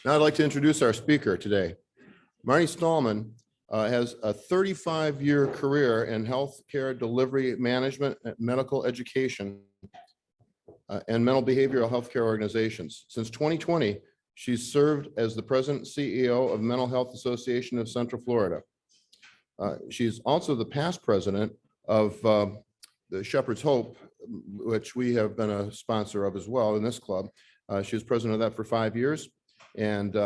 Now I'd like to introduce our speaker today. Marni Stahlman has a 35-year career in healthcare delivery management, medical education, and mental behavioral healthcare organizations. Since 2020, she's served as the president and CEO of Mental Health Association of Central Florida. She's also the past president of the Shepherd's Hope, which we have been a sponsor of as well in this club. She was president of that for 5 years. And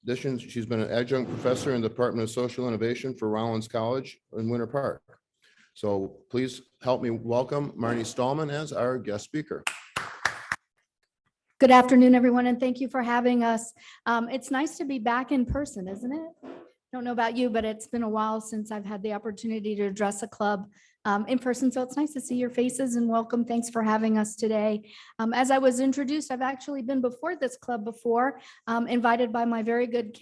addition, she's been an adjunct professor in the Department of Social Innovation for Rollins College in Winter Park. So please help me welcome Marni Stahlman as our guest speaker. Good afternoon, everyone, and thank you for having us. It's nice to be back in person, isn't it? Don't know about you, but it's been a while since I've had the opportunity to address a club in person. So it's nice to see your faces and welcome. Thanks for having us today. As I was introduced, I've actually been before this club before, invited by my very good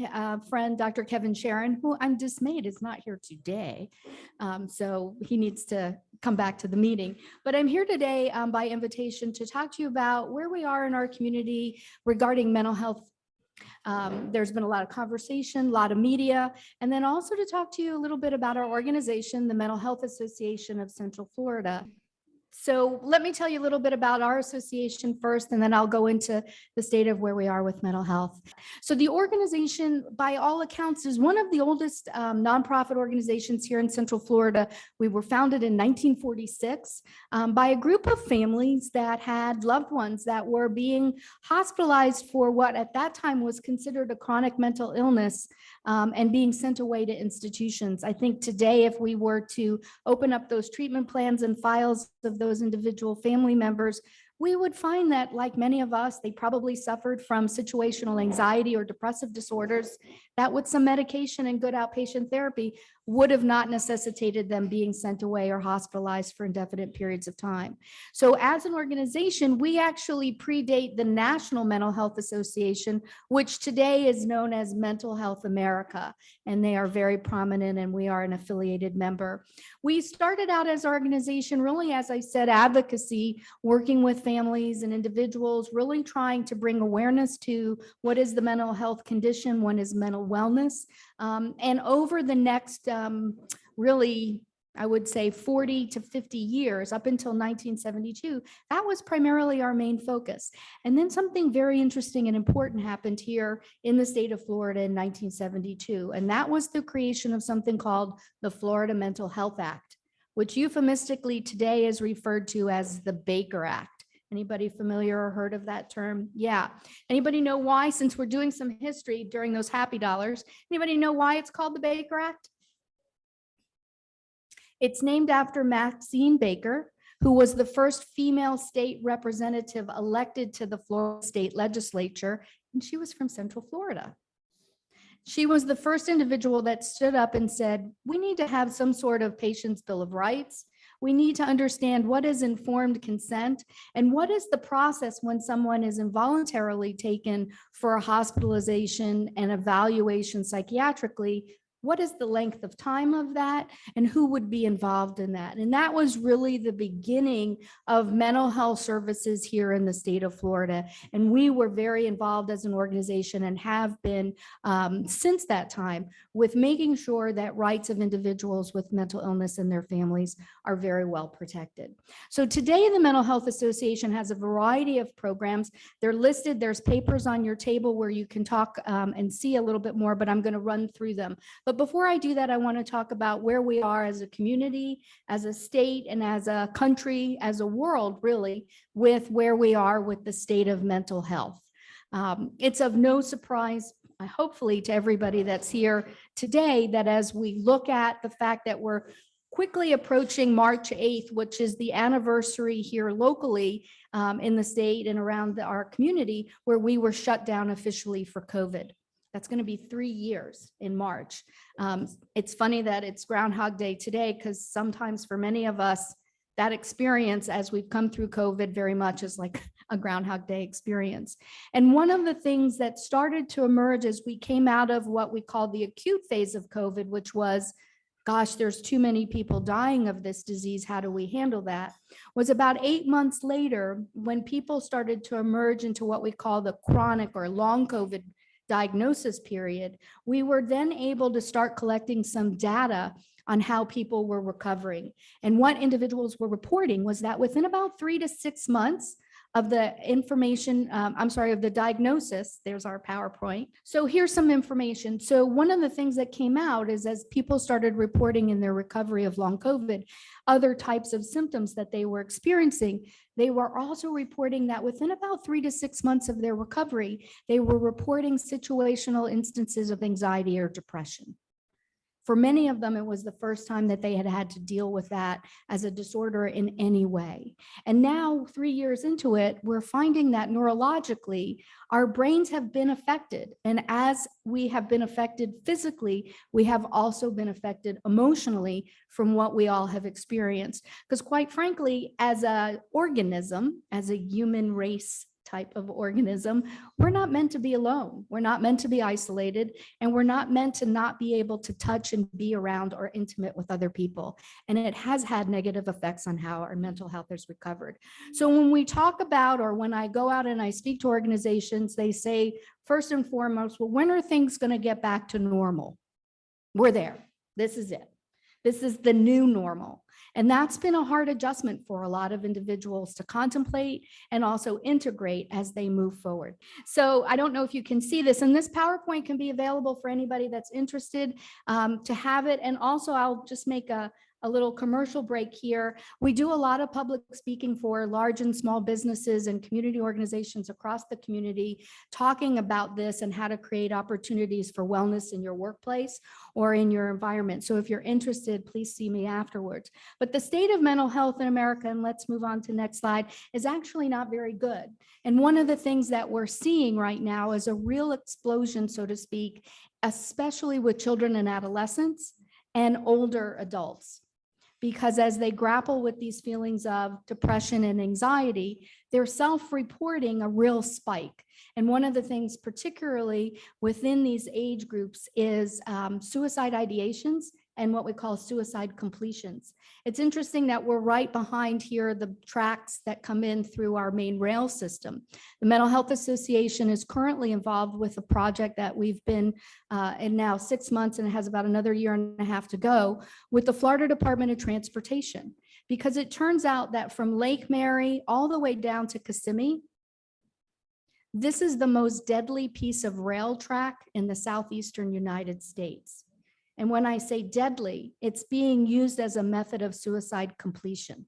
friend, Dr. Kevin Sharon, who I'm dismayed is not here today. So he needs to come back to the meeting. But I'm here today by invitation to talk to you about where we are in our community regarding mental health. There's been a lot of conversation, a lot of media, and then also to talk to you a little bit about our organization, the Mental Health Association of Central Florida. So let me tell you a little bit about our association first, and then I'll go into the state of where we are with mental health. So the organization, by all accounts, is one of the oldest nonprofit organizations here in Central Florida. We were founded in 1946 by a group of families that had loved ones that were being hospitalized for what at that time was considered a chronic mental illness and being sent away to institutions. I think today, if we were to open up those treatment plans and files of those individual family members, we would find that, like many of us, they probably suffered from situational anxiety or depressive disorders that with some medication and good outpatient therapy would have not necessitated them being sent away or hospitalized for indefinite periods of time. So as an organization, we actually predate the National Mental Health Association, which today is known as Mental Health America, and they are very prominent and we are an affiliated member. We started out as an organization, really, as I said, advocacy, working with families and individuals, really trying to bring awareness to what is the mental health condition, what is mental wellness. And over the next, really, I would say 40 to 50 years, up until 1972, that was primarily our main focus. And then something very interesting and important happened here in the state of Florida in 1972. And that was the creation of something called the Florida Mental Health Act, which euphemistically today is referred to as the Baker Act. Anybody familiar or heard of that term? Yeah. Anybody know why, since we're doing some history during those happy dollars, anybody know why it's called the Baker Act? It's named after Maxine Baker, who was the first female state representative elected to the Florida state legislature, and she was from Central Florida. She was the first individual that stood up and said, we need to have some sort of patient's bill of rights. We need to understand what is informed consent and what is the process when someone is involuntarily taken for a hospitalization and evaluation psychiatrically. What is the length of time of that and who would be involved in that? And that was really the beginning of mental health services here in the state of Florida. And we were very involved as an organization and have been since that time with making sure that rights of individuals with mental illness and their families are very well protected. So today the Mental Health Association has a variety of programs. They're listed. There's papers on your table where you can talk and see a little bit more, but I'm going to run through them. But before I do that, I want to talk about where we are as a community, as a state, and as a country, as a world, really, with where we are with the state of mental health. It's of no surprise, hopefully, to everybody that's here today, that as we look at the fact that we're quickly approaching March 8th, which is the anniversary here locally in the state and around our community, where we were shut down officially for COVID. That's going to be 3 years in March. It's funny that it's Groundhog Day today, because sometimes for many of us, that experience as we've come through COVID very much is like a Groundhog Day experience. And one of the things that started to emerge as we came out of what we call the acute phase of COVID, which was, gosh, there's too many people dying of this disease, how do we handle that? Was about 8 months later when people started to emerge into what we call the chronic or long COVID diagnosis period, we were then able to start collecting some data on how people were recovering. And what individuals were reporting was that within about 3 to 6 months of the information, of the diagnosis, there's our PowerPoint. So here's some information. So one of the things that came out is as people started reporting in their recovery of long COVID, other types of symptoms that they were experiencing, they were also reporting that within about 3 to 6 months of their recovery, they were reporting situational instances of anxiety or depression. For many of them, it was the first time that they had had to deal with that as a disorder in any way. And now, 3 years into it, we're finding that neurologically, our brains have been affected. And as we have been affected physically, we have also been affected emotionally from what we all have experienced. Because quite frankly, as an organism, as a human race type of organism, we're not meant to be alone. We're not meant to be isolated, and we're not meant to not be able to touch and be around or intimate with other people. And it has had negative effects on how our mental health is recovered. So when we talk about, or when I go out and I speak to organizations, they say, first and foremost, well, when are things going to get back to normal? We're there. This is it. This is the new normal. And that's been a hard adjustment for a lot of individuals to contemplate and also integrate as they move forward. So I don't know if you can see this, and this PowerPoint can be available for anybody that's interested to have it. And also I'll just make a little commercial break here. We do a lot of public speaking for large and small businesses and community organizations across the community, talking about this and how to create opportunities for wellness in your workplace or in your environment. So if you're interested, please see me afterwards. But the state of mental health in America, and let's move on to next slide, is actually not very good. And one of the things that we're seeing right now is a real explosion, so to speak, especially with children and adolescents and older adults. Because as they grapple with these feelings of depression and anxiety, they're self-reporting a real spike. And one of the things, particularly within these age groups, is suicide ideations and what we call suicide completions. It's interesting that we're right behind here the tracks that come in through our main rail system. The Mental Health Association is currently involved with a project that we've been in now 6 months, and it has about another year and a half to go, with the Florida Department of Transportation. Because it turns out that from Lake Mary all the way down to Kissimmee, this is the most deadly piece of rail track in the southeastern United States. And when I say deadly, it's being used as a method of suicide completion.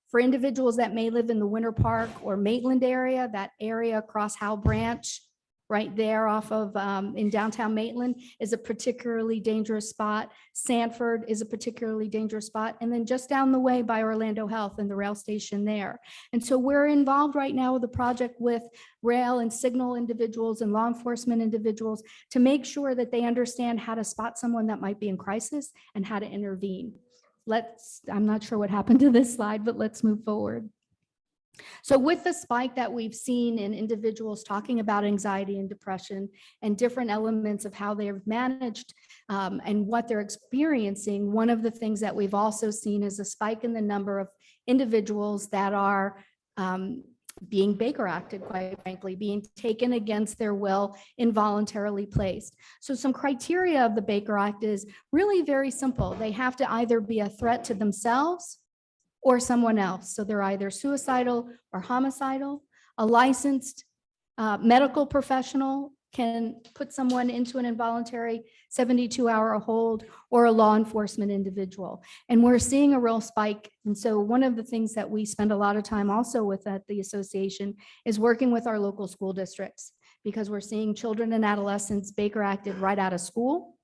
For individuals that may live in the Winter Park or Maitland area, that area across Howell Branch, right there off of in downtown Maitland, is a particularly dangerous spot. Sanford is a particularly dangerous spot. And then just down the way by Orlando Health and the rail station there. And so we're involved right now with a project with rail and signal individuals and law enforcement individuals to make sure that they understand how to spot someone that might be in crisis and how to intervene. I'm not sure what happened to this slide, but let's move forward. So with the spike that we've seen in individuals talking about anxiety and depression and different elements of how they've managed and what they're experiencing, one of the things that we've also seen is a spike in the number of individuals that are being Baker acted, quite frankly, being taken against their will, involuntarily placed. So some criteria of the Baker Act is really very simple. They have to either be a threat to themselves or someone else. So they're either suicidal or homicidal. A licensed medical professional can put someone into an involuntary 72-hour hold, or a law enforcement individual. And we're seeing a real spike. And so one of the things that we spend a lot of time also with at the association is working with our local school districts, because we're seeing children and adolescents Baker acted right out of school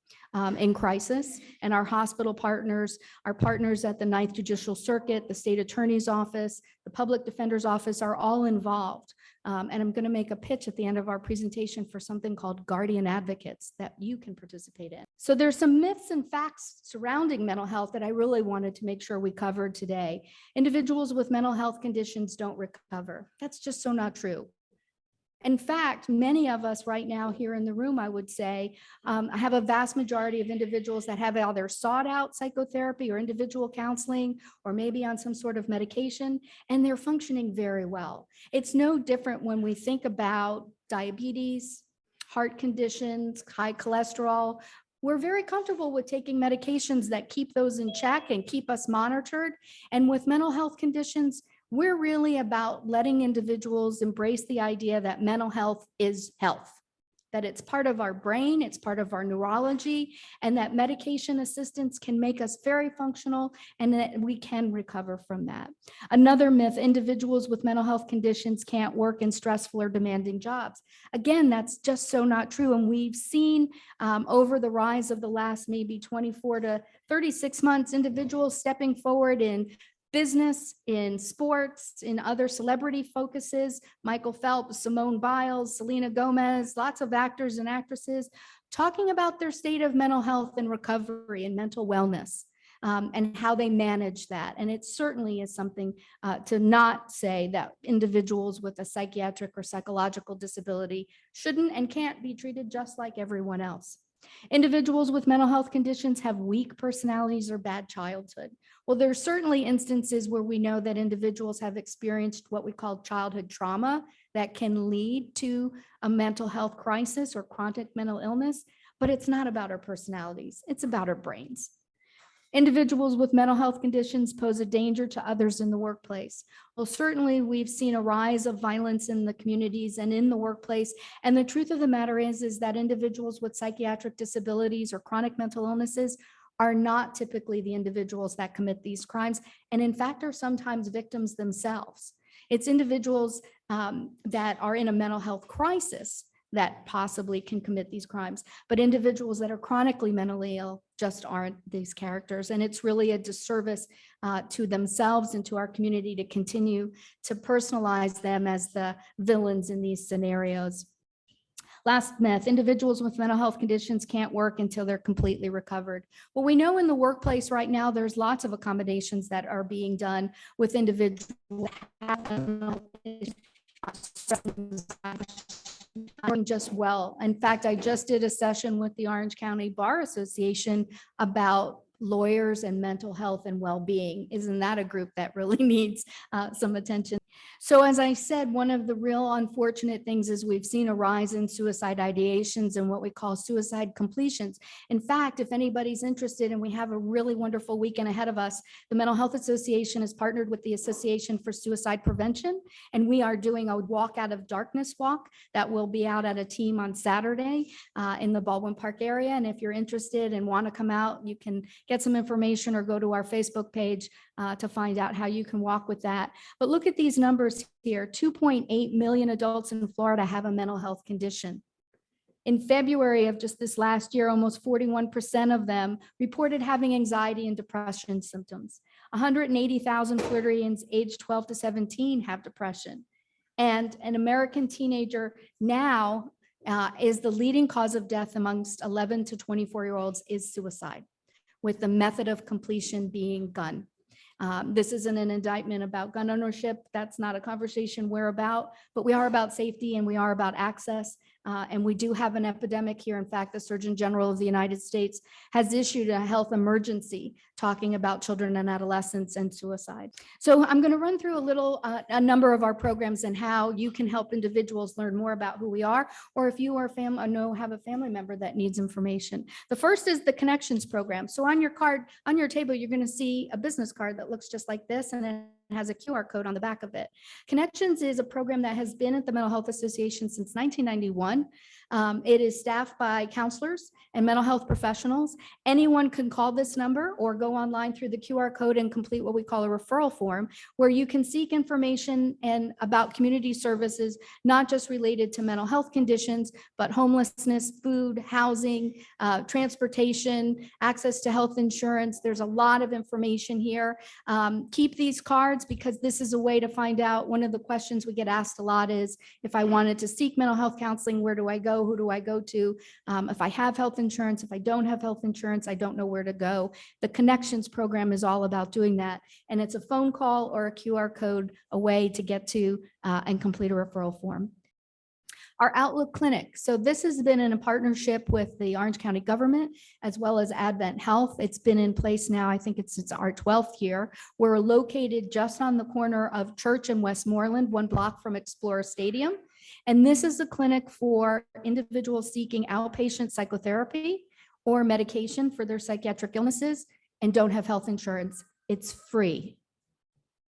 in crisis. And our hospital partners, our partners at the 9th Judicial Circuit, the State Attorney's Office, the Public Defender's Office are all involved. And I'm going to make a pitch at the end of our presentation for something called Guardian Advocates that you can participate in. So there's some myths and facts surrounding mental health that I really wanted to make sure we covered today. Individuals with mental health conditions don't recover. That's just so not true. In fact, many of us right now here in the room, I would say, I have a vast majority of individuals that have either sought out psychotherapy or individual counseling, or maybe on some sort of medication, and they're functioning very well. It's no different when we think about diabetes heart conditions, high cholesterol. We're very comfortable with taking medications that keep those in check and keep us monitored. And with mental health conditions, we're really about letting individuals embrace the idea that mental health is health, that it's part of our brain, it's part of our neurology, and that medication assistance can make us very functional and that we can recover from that. Another myth, individuals with mental health conditions can't work in stressful or demanding jobs. Again, that's just so not true. And we've seen over the rise of the last maybe 24 to 36 months, individuals stepping forward in business, in sports, in other celebrity focuses, Michael Phelps, Simone Biles, Selena Gomez, lots of actors and actresses talking about their state of mental health and recovery and mental wellness and how they manage that. And it certainly is something to not say that individuals with a psychiatric or psychological disability shouldn't and can't be treated just like everyone else. Individuals with mental health conditions have weak personalities or bad childhood. Well, there's certainly instances where we know that individuals have experienced what we call childhood trauma that can lead to a mental health crisis or chronic mental illness, but it's not about our personalities, it's about our brains. Individuals with mental health conditions pose a danger to others in the workplace. Well, certainly we've seen a rise of violence in the communities and in the workplace. And the truth of the matter is that individuals with psychiatric disabilities or chronic mental illnesses are not typically the individuals that commit these crimes, and in fact are sometimes victims themselves. It's individuals that are in a mental health crisis that possibly can commit these crimes, but individuals that are chronically mentally ill just aren't these characters. And it's really a disservice to themselves and to our community to continue to personalize them as the villains in these scenarios. Last myth, individuals with mental health conditions can't work until they're completely recovered. Well, we know in the workplace right now, there's lots of accommodations that are being done with individuals who have just well. In fact, I just did a session with the Orange County Bar Association about lawyers and mental health and well-being. Isn't that a group that really needs some attention? So as I said, one of the real unfortunate things is we've seen a rise in suicide ideations and what we call suicide completions. In fact, if anybody's interested, and we have a really wonderful weekend ahead of us, the Mental Health Association has partnered with the Association for Suicide Prevention, and we are doing a walk out of darkness walk that will be out at a team on Saturday in the Baldwin Park area. And if you're interested and want to come out, you can get some information or go to our Facebook page to find out how you can walk with that. But look at these numbers here. 2.8 million adults in Florida have a mental health condition. In February of just this last year, almost 41% of them reported having anxiety and depression symptoms. 180,000 Floridians aged 12 to 17 have depression. And an American teenager now is the leading cause of death amongst 11 to 24-year-olds is suicide, with the method of completion being gun. This isn't an indictment about gun ownership. That's not a conversation we're about, but we are about safety and we are about access. And we do have an epidemic here. In fact, the Surgeon General of the United States has issued a health emergency talking about children and adolescents and suicide. So I'm going to run through a number of our programs and how you can help individuals learn more about who we are, or if you are have a family member that needs information. The first is the Connections program. So on your card, on your table, you're going to see a business card that looks just like this, and it has a QR code on the back of it. Connections is a program that has been at the Mental Health Association since 1991. It is staffed by counselors and mental health professionals. Anyone can call this number or go online through the QR code and complete what we call a referral form, where you can seek information and about community services, not just related to mental health conditions, but homelessness, food, housing, transportation, access to health insurance. There's a lot of information here. Keep these cards because this is a way to find out. One of the questions we get asked a lot is, if I wanted to seek mental health counseling, where do I go? Who do I go to? If I have health insurance, if I don't have health insurance, I don't know where to go. The Connections program is all about doing that. And it's a phone call or a QR code away to get to and complete a referral form. Our Outlook Clinic. So this has been in a partnership with the Orange County government as well as Advent Health. It's been in place now, I think it's our 12th year. We're located just on the corner of Church and Westmoreland, one block from Explorer Stadium. And this is a clinic for individuals seeking outpatient psychotherapy or medication for their psychiatric illnesses and don't have health insurance. It's free.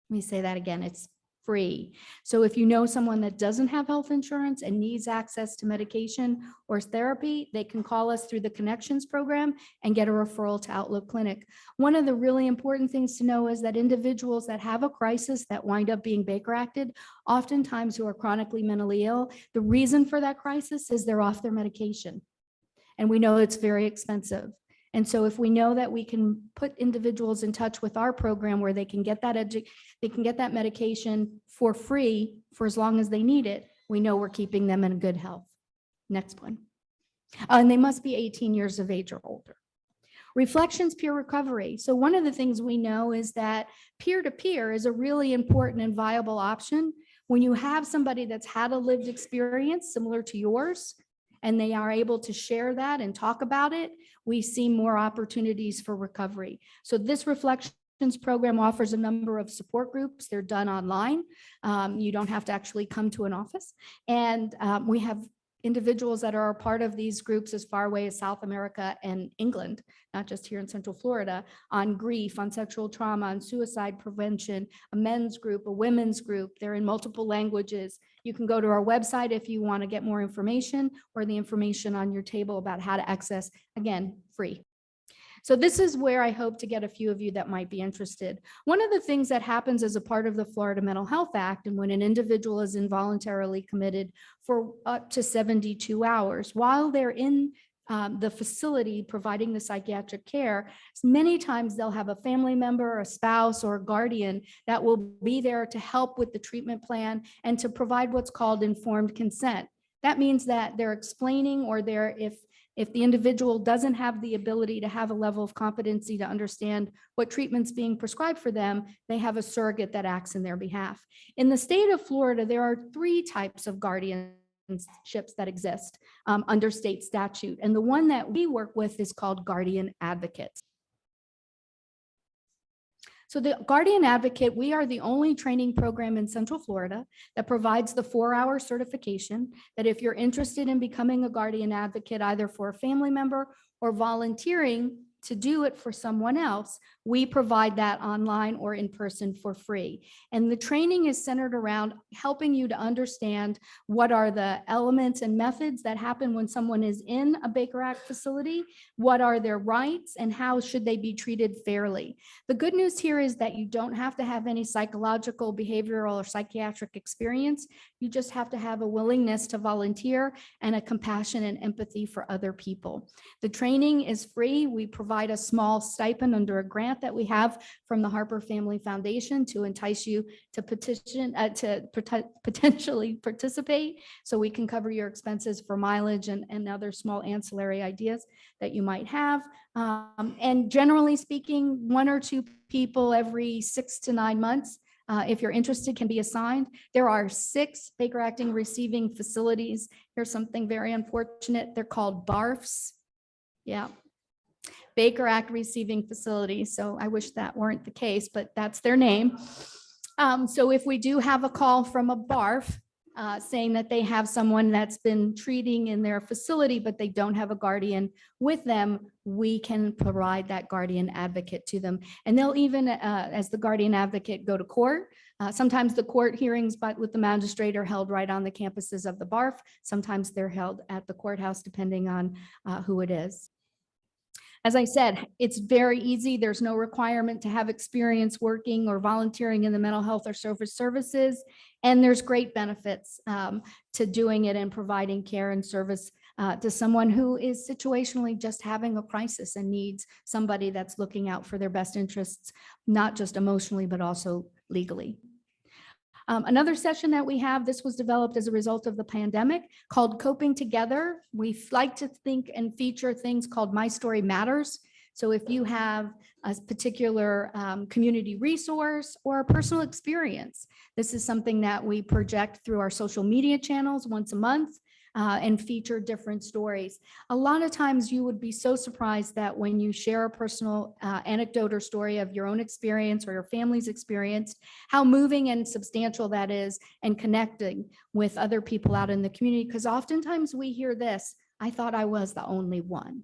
Let me say that again, it's free. So if you know someone that doesn't have health insurance and needs access to medication or therapy, they can call us through the Connections program and get a referral to Outlook Clinic. One of the really important things to know is that individuals that have a crisis that wind up being Baker acted, oftentimes who are chronically mentally ill, the reason for that crisis is they're off their medication. And we know it's very expensive. And so if we know that we can put individuals in touch with our program where they can get that medication for free for as long as they need it, we know we're keeping them in good health. Next one. And they must be 18 years of age or older. Reflections peer recovery. So one of the things we know is that peer-to-peer is a really important and viable option when you have somebody that's had a lived experience similar to yours, and they are able to share that and talk about it, we see more opportunities for recovery. So this Reflections program offers a number of support groups. They're done online. You don't have to actually come to an office. And we have individuals that are a part of these groups as far away as South America and England, not just here in Central Florida, on grief, on sexual trauma, on suicide prevention, a men's group, a women's group. They're in multiple languages. You can go to our website if you want to get more information, or the information on your table about how to access, again, free. So this is where I hope to get a few of you that might be interested. One of the things that happens as a part of the Florida Mental Health Act, and when an individual is involuntarily committed for up to 72 hours, while they're in the facility providing the psychiatric care, many times they'll have a family member, a spouse, or a guardian that will be there to help with the treatment plan and to provide what's called informed consent. That means that they're explaining, or if the individual doesn't have the ability to have a level of competency to understand what treatment's being prescribed for them, they have a surrogate that acts in their behalf. In the state of Florida, there are 3 types of guardianships that exist under state statute. And the one that we work with is called guardian advocates. So the Guardian Advocate, we are the only training program in Central Florida that provides the 4-hour certification that if you're interested in becoming a Guardian Advocate, either for a family member or volunteering to do it for someone else, we provide that online or in person for free. And the training is centered around helping you to understand what are the elements and methods that happen when someone is in a Baker Act facility, what are their rights, and how should they be treated fairly. The good news here is that you don't have to have any psychological, behavioral, or psychiatric experience. You just have to have a willingness to volunteer and a compassion and empathy for other people. The training is free. We provide a small stipend under a grant that we have from the Harper Family Foundation to entice you to potentially participate, so we can cover your expenses for mileage and other small ancillary ideas that you might have. And generally speaking, 1 or 2 people every 6 to 9 months, if you're interested, can be assigned. There are 6 Baker Acting receiving facilities. Here's something very unfortunate. They're called BARFs. Yeah. Baker Act receiving facilities. So I wish that weren't the case, but that's their name. So if we do have a call from a BARF saying that they have someone that's been treating in their facility, but they don't have a guardian with them, we can provide that guardian advocate to them. And they'll even, as the guardian advocate, go to court. Sometimes the court hearings with the magistrate are held right on the campuses of the BARF. Sometimes they're held at the courthouse, depending on who it is. As I said, it's very easy. There's no requirement to have experience working or volunteering in the mental health or services. And there's great benefits to doing it and providing care and service to someone who is situationally just having a crisis and needs somebody that's looking out for their best interests, not just emotionally, but also legally. Another session that we have, this was developed as a result of the pandemic, called Coping Together. We like to think and feature things called My Story Matters. So if you have a particular community resource or a personal experience, this is something that we project through our social media channels once a month. and feature different stories. A lot of times you would be so surprised that when you share a personal anecdote or story of your own experience or your family's experience, how moving and substantial that is, and connecting with other people out in the community. Because oftentimes we hear this, I thought I was the only one.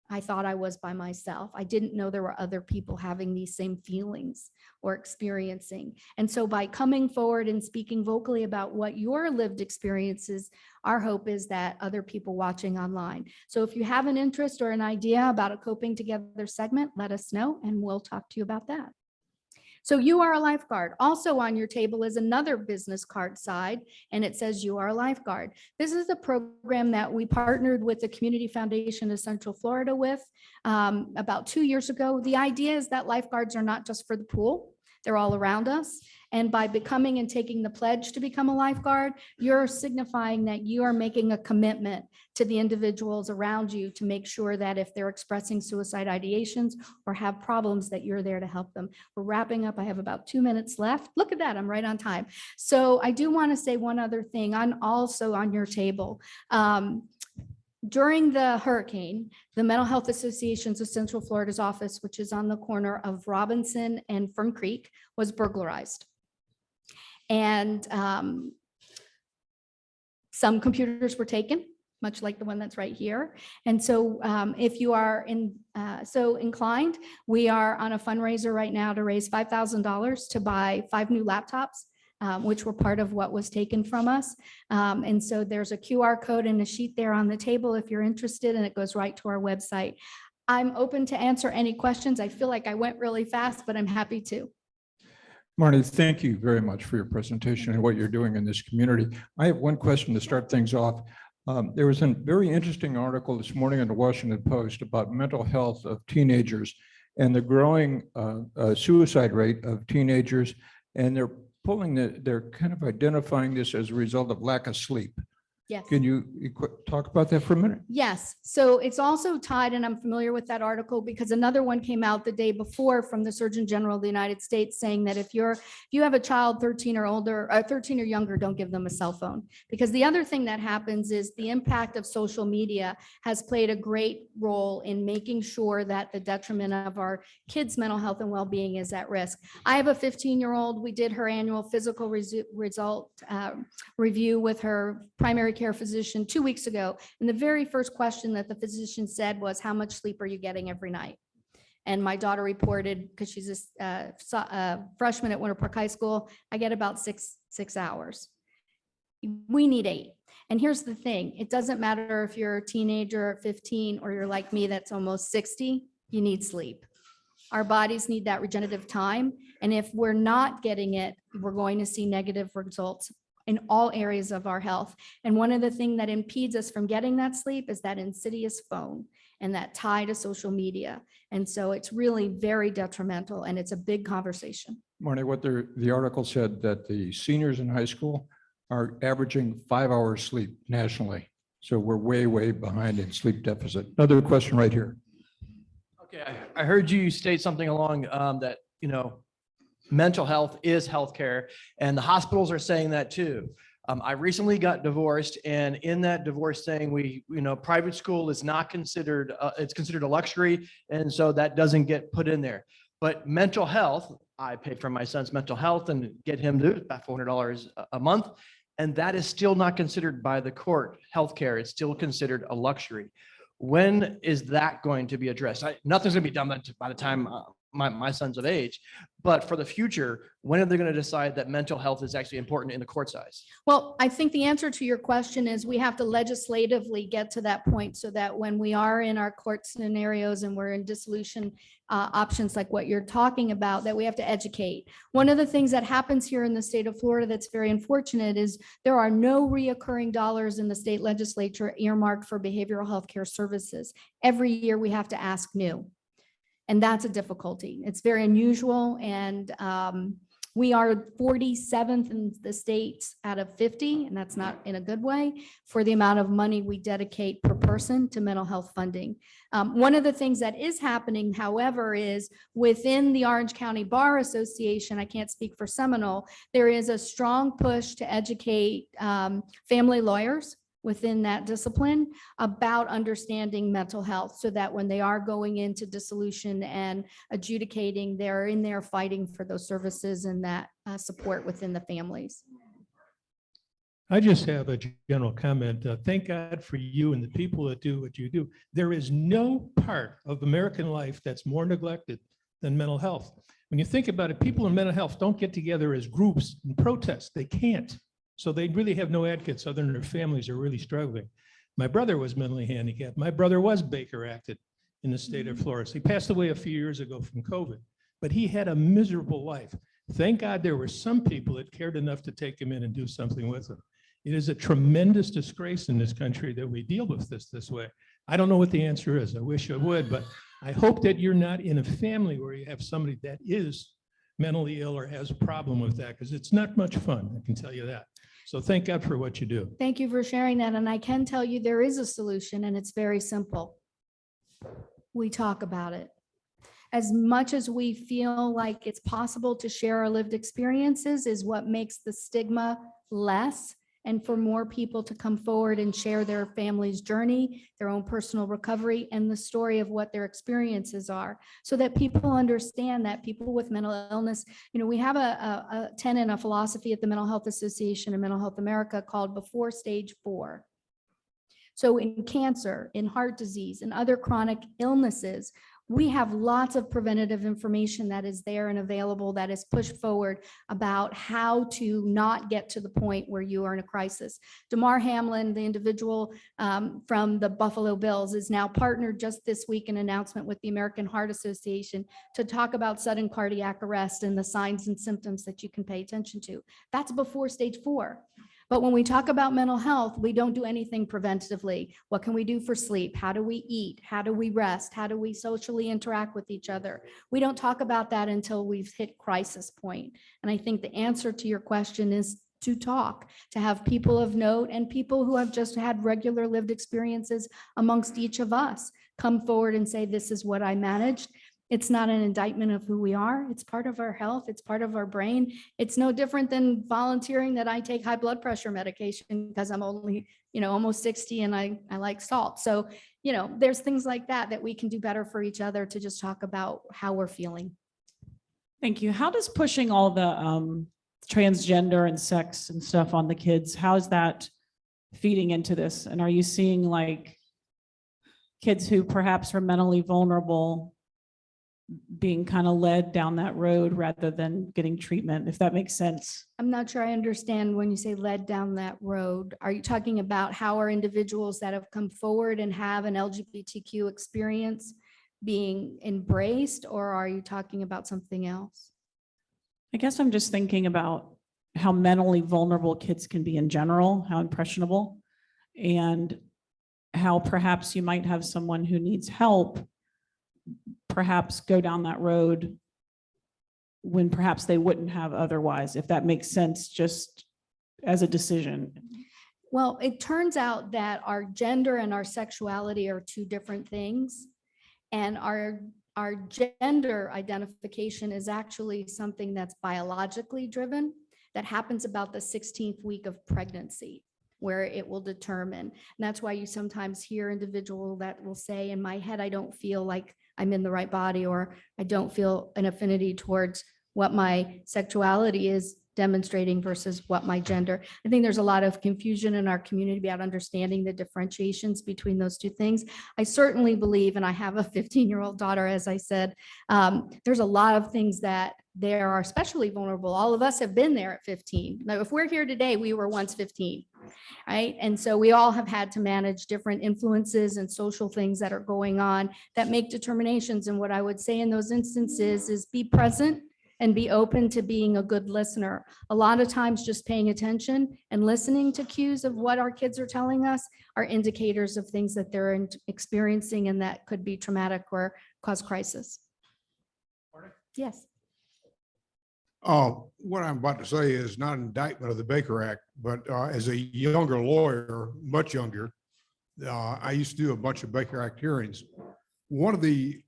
I thought I was by myself. I didn't know there were other people having these same feelings or experiencing. And so by coming forward and speaking vocally about what your lived experiences, our hope is that other people watching online. So if you have an interest or an idea about a Coping Together segment, let us know and we'll talk to you about that. So you are a lifeguard. Also on your table is another business card side, and it says you are a lifeguard. This is a program that we partnered with the Community Foundation of Central Florida with about 2 years ago. The idea is that lifeguards are not just for the pool. They're all around us. And by becoming and taking the pledge to become a lifeguard, you're signifying that you are making a commitment to the individuals around you to make sure that if they're expressing suicide ideations or have problems, that you're there to help them. We're wrapping up. I have about 2 minutes left. Look at that. I'm right on time. So I do want to say one other thing. I'm also on your table. During the hurricane, the Mental Health Associations of Central Florida's office, which is on the corner of Robinson and Fern Creek, was burglarized. And some computers were taken, much like the one that's right here. And so if you are so inclined, we are on a fundraiser right now to raise $5,000 to buy 5 new laptops, which were part of what was taken from us. And so there's a QR code and a sheet there on the table if you're interested, and it goes right to our website. I'm open to answer any questions. I feel like I went really fast, but I'm happy to. Marni, thank you very much for your presentation and what you're doing in this community. I have one question to start things off. There was a very interesting article this morning in the Washington Post about mental health of teenagers and the growing suicide rate of teenagers. And they're kind of identifying this as a result of lack of sleep. Yes. Can you talk about that for a minute? Yes. So it's also tied, and I'm familiar with that article because another one came out the day before from the Surgeon General of the United States saying that if you have a child 13 or older, or 13 or younger, don't give them a cell phone. Because the other thing that happens is the impact of social media has played a great role in making sure that the detriment of our kids' mental health and well-being is at risk. I have a 15-year-old. We did her annual physical result review with her primary care physician 2 weeks ago. And the very first question that the physician said was, how much sleep are you getting every night? And my daughter reported, because she's a freshman at Winter Park High School, I get about six hours. We need 8. And here's the thing. It doesn't matter if you're a teenager at 15 or you're like me that's almost 60, you need sleep. Our bodies need that regenerative time. And if we're not getting it, we're going to see negative results in all areas of our health. And one of the things that impedes us from getting that sleep is that insidious phone and that tie to social media. And so it's really very detrimental, and it's a big conversation. Marni, what the article said that the seniors in high school are averaging 5 hours sleep nationally. So we're way, way behind in sleep deficit. Another question right here. Okay, I heard you state something along that, mental health is healthcare, and the hospitals are saying that too. I recently got divorced, and in that divorce saying, private school is not considered, it's considered a luxury, and so that doesn't get put in there. But mental health, I pay for my son's mental health and get him to about $400 a month, and that is still not considered by the court healthcare. It's still considered a luxury. When is that going to be addressed? Nothing's going to be done by the time my son's of age, but for the future, when are they going to decide that mental health is actually important in the court size? Well, I think the answer to your question is we have to legislatively get to that point so that when we are in our court scenarios and we're in dissolution options like what you're talking about, that we have to educate. One of the things that happens here in the state of Florida that's very unfortunate is there are no reoccurring dollars in the state legislature earmarked for behavioral health care services. Every year we have to ask new. And that's a difficulty. It's very unusual. And we are 47th in the state out of 50, and that's not in a good way, for the amount of money we dedicate per person to mental health funding. One of the things that is happening, however, is within the Orange County Bar Association, I can't speak for Seminole, there is a strong push to educate family lawyers within that discipline about understanding mental health, so that when they are going into dissolution and adjudicating, they're in there fighting for those services and that support within the families. I just have a general comment. Thank God for you and the people that do what you do. There is no part of American life that's more neglected than mental health. When you think about it, people in mental health don't get together as groups and protest. They can't. So they really have no advocates other than their families are really struggling. My brother was mentally handicapped. My brother was Baker acted in the state of Florida. He passed away a few years ago from COVID, but he had a miserable life. Thank God there were some people that cared enough to take him in and do something with him. It is a tremendous disgrace in this country that we deal with this way. I don't know what the answer is. I wish I would, but I hope that you're not in a family where you have somebody that is mentally ill or has a problem with that, because it's not much fun, I can tell you that. So thank God for what you do. Thank you for sharing that. And I can tell you there is a solution, and it's very simple. We talk about it. As much as we feel like it's possible to share our lived experiences is what makes the stigma less, and for more people to come forward and share their family's journey, their own personal recovery, and the story of what their experiences are, so that people understand that people with mental illness, we have a tenet, a philosophy at the Mental Health Association and Mental Health America called before stage 4. So in cancer, in heart disease, and other chronic illnesses, we have lots of preventative information that is there and available that is pushed forward about how to not get to the point where you are in a crisis. Damar Hamlin, the individual from the Buffalo Bills, is now partnered just this week in an announcement with the American Heart Association to talk about sudden cardiac arrest and the signs and symptoms that you can pay attention to. That's before stage 4. But when we talk about mental health, we don't do anything preventatively. What can we do for sleep? How do we eat? How do we rest? How do we socially interact with each other? We don't talk about that until we've hit crisis point. And I think the answer to your question is to talk, to have people of note and people who have just had regular lived experiences amongst each of us come forward and say, this is what I managed. It's not an indictment of who we are. It's part of our health. It's part of our brain. It's no different than volunteering that I take high blood pressure medication because I'm only, almost 60 and I like salt. So, there's things like that we can do better for each other to just talk about how we're feeling. Thank you. How does pushing all the transgender and sex and stuff on the kids, how is that feeding into this? And are you seeing like kids who perhaps are mentally vulnerable being kind of led down that road rather than getting treatment, if that makes sense? I'm not sure I understand when you say led down that road. Are you talking about how are individuals that have come forward and have an LGBTQ experience being embraced, or are you talking about something else? I guess I'm just thinking about how mentally vulnerable kids can be in general, how impressionable, and how perhaps you might have someone who needs help perhaps go down that road when perhaps they wouldn't have otherwise, if that makes sense, just as a decision. Well, it turns out that our gender and our sexuality are two different things. And our gender identification is actually something that's biologically driven, that happens about the 16th week of pregnancy, where it will determine. And that's why you sometimes hear individual that will say, in my head, I don't feel like I'm in the right body, or I don't feel an affinity towards what my sexuality is demonstrating versus what my gender. I think there's a lot of confusion in our community about understanding the differentiations between those two things. I certainly believe, and I have a 15-year-old daughter, as I said, there's a lot of things that they are especially vulnerable. All of us have been there at 15. Now, if we're here today, we were once 15, right? And so we all have had to manage different influences and social things that are going on that make determinations. And what I would say in those instances is be present and be open to being a good listener. A lot of times just paying attention and listening to cues of what our kids are telling us are indicators of things that they're experiencing and that could be traumatic or cause crisis. Yes. What I'm about to say is not an indictment of the Baker Act, but as a younger lawyer, much younger, I used to do a bunch of Baker Act hearings. One of the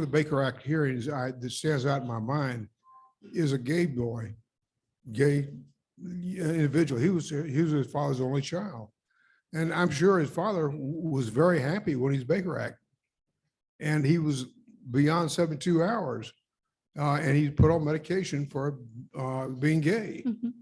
Baker Act hearings that stands out in my mind is a gay boy, gay individual. He was his father's only child. And I'm sure his father was very happy when he's Baker Act. And he was beyond 72 hours. And he put on medication for being gay. Mhm.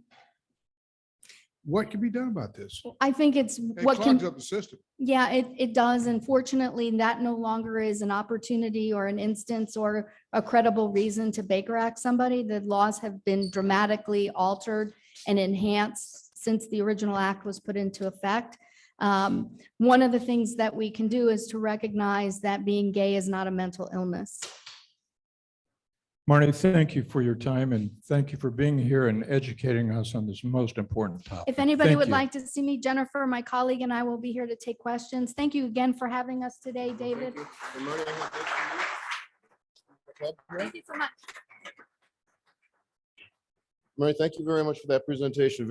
What can be done about this? I think it's It what clogs can, up the system. yeah, it does. Unfortunately, that no longer is an opportunity or an instance or a credible reason to Baker Act somebody. The laws have been dramatically altered and enhanced since the original act was put into effect. One of the things that we can do is to recognize that being gay is not a mental illness. Marni, thank you for your time and thank you for being here and educating us on this most important topic. If anybody Thank would you. like to see me, Jennifer, my colleague, and I will be here to take questions. Thank you again for having us today, David. And Marni, I have this for you. Thank you so much. Marni, thank you very much for that presentation.